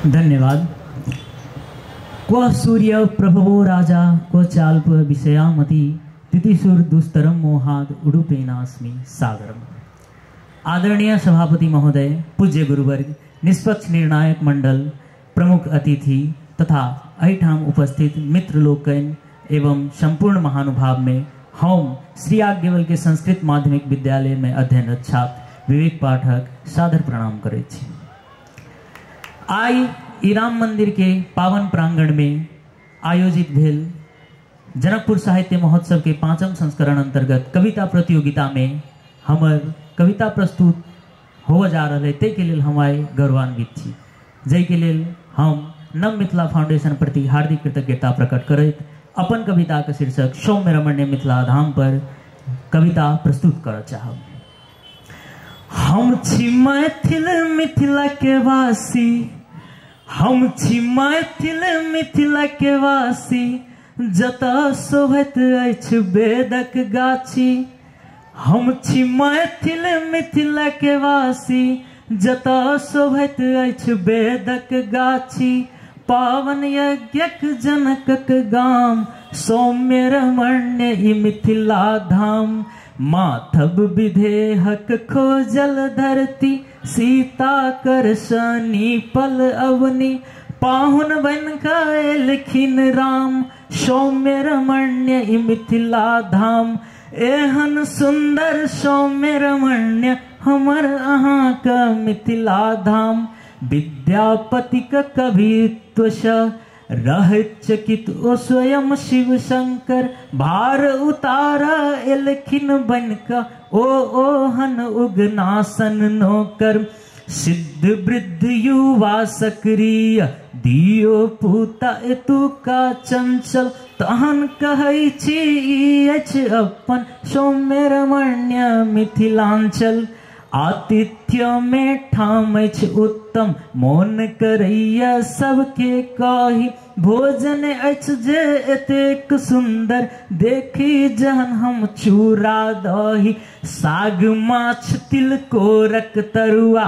धन्यवाद। क्व सूर्य प्रभवो राजा क्व चाल्प विषयामति तिथिसुर दुस्तरम मोहाद उडुपेनास्मि सागरम। आदरणीय सभापति महोदय, पूज्य गुरुवर्ग, निष्पक्ष निर्णायक मंडल, प्रमुख अतिथि तथा अहिठाम उपस्थित मित्र लोकन एवं संपूर्ण महानुभाव में हम श्री आज्ञवल के संस्कृत माध्यमिक विद्यालय में अध्ययनरत छात्र विवेक पाठक सादर प्रणाम करे छी। आई ई राम मंदिर के पावन प्रांगण में आयोजित भेल जनकपुर साहित्य महोत्सव के 5म संस्करण अंतर्गत कविता प्रतियोगिता में हमर कविता प्रस्तुत हो जा रहे ते के लिए हम आए गौरवान्वित छी। जय के लिए हम नव मिथिला फाउंडेशन प्रति हार्दिक कृतज्ञता प्रकट करैत अपन कविता के शीर्षक सौम्य रमणीय मिथिला धाम पर कविता प्रस्तुत कर चाहब। हम छी मैथिल मिथिला के वासी, हम छी मैथिल मिथिला के वासी, जतऽ शोभैत अछि वेदक गाछी। हम छी मैथिल मिथिला के वासी, जतऽ शोभैत अछि वेदक गाछी। पावन यज्ञक जनकक गाम, सौम्य रमण्य ई मिथिला धाम। माधव विदेहक खोजल धरती, सीता कर शनि पल अवनी। पाहुन बन एलखिन राम, सौम्य रमण्य ई मिथिला धाम। एहन सुंदर सौम्य रमण्य हमर अहाँक मिथिला धाम। विद्यापति का कवित्व रहत चकित ओ स्वयं शिव शंकर। भार उतारा एलखिन बनका, ओ ओहन उगनासन नौकर। सिद्ध वृद्ध युवा सक्रिय, दियो पूता एतुका चंचल। तहन कहै छी ई अछि अपन सौम्य रमण्य मिथिलांचल। आतिथ्य में ठाम अछि उत्तम, मोन करैया सबके कही। भोजन अछि जे एतेक सुंदर, देखी जहन हम चूड़ा दही। साग माछ तिलकोरक तरुआ,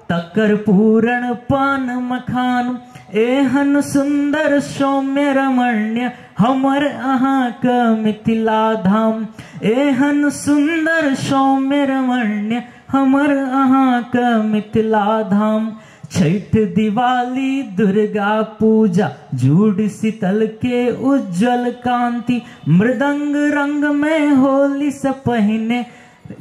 तकर पूरण पान मखान। एहन सुंदर सौम्य रमण्य हमर अहाँक मिथिला धाम। एहन सुंदर सौम्य रमण्य हमर अहाँक मिथिला धाम। छठ दिवाली दुर्गा पूजा, जूड़ शीतल के उज्जवल कांति। मृदंग रंग में होली से पहिने,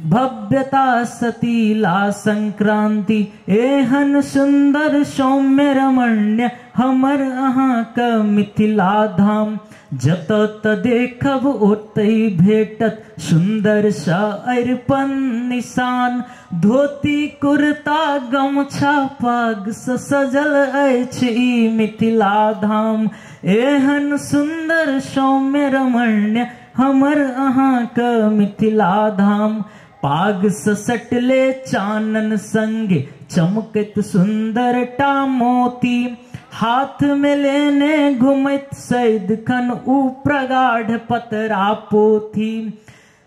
भव्यता सतीला संक्रांति। एहन सुंदर सौम्य रमण्य हमर अहाँक मिथिला धाम। जतऽ त देखब ओतहि भेटत सुंदर सा अरिपन निशान। धोती कुर्ता गमछा पाग सँ सजल अछि ई मिथिला धाम। एहन सुंदर सौम्य रमण्य हमर अहाँक मिथिला धाम। पाग सँ सटले चानन संगे, चमकैत सुंदर टा मोती। हाथ में लेने घुमैत सैदखन, ऊ प्रगाढ़ पतरा पोथी।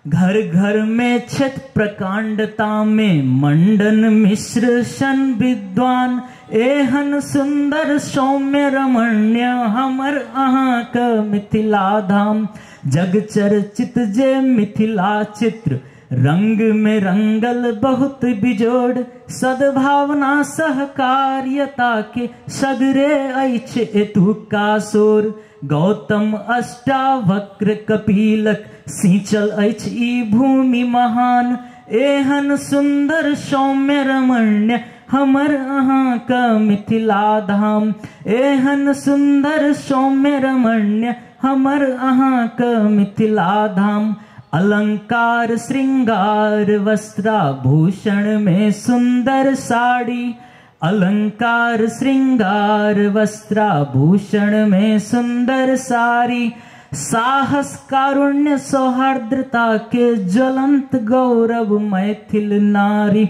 घर घर में छठ प्रकांडता में, मंडन मिश्र सन विद्वान। एहन सुंदर सौम्य रमण्य हमर अहाँक मिथिला धाम। जग चर्चित जे मिथिला चित्र, रंग में रंगल बहुत बिजोड़। सद्भावना सहकार्यता के सगरे अछि एतुका शोर। गौतम अष्टावक्र कपिलक, सिंचल अछि ई भूमि महान। एहन सुंदर सौम्य रमण्य हमर अहाँक मिथिला धाम। एहन सुंदर सौम्य रमण्य हमर अहाँक मिथिला धाम। अलंकार श्रृंगार वस्त्राभूषण में सुंदर साड़ी। अलंकार श्रृंगार वस्त्राभूषण में सुंदर साड़ी। साहस कारुण्य सौहार्द्रता के ज्वलंत गौरव मैथिल नारी।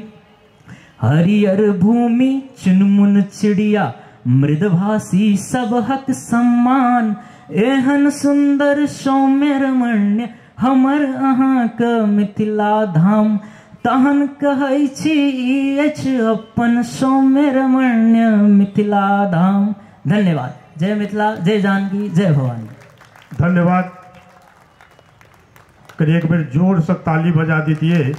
हरियर भूमि चुनमुन चिड़िया, मृदभाषी सबहक सम्मान। एहन सुंदर सौम्य रमण्य हमर अहाँक मिथिला धाम। तहन कहै छी ई अछि अपन सौम्य रमण्य मिथिला मिथिला धाम। धन्यवाद। जय मिथिला, जय जानकी, जय भवानी। धन्यवाद। करिए एक बार जोर से ताली बजा दीजिए।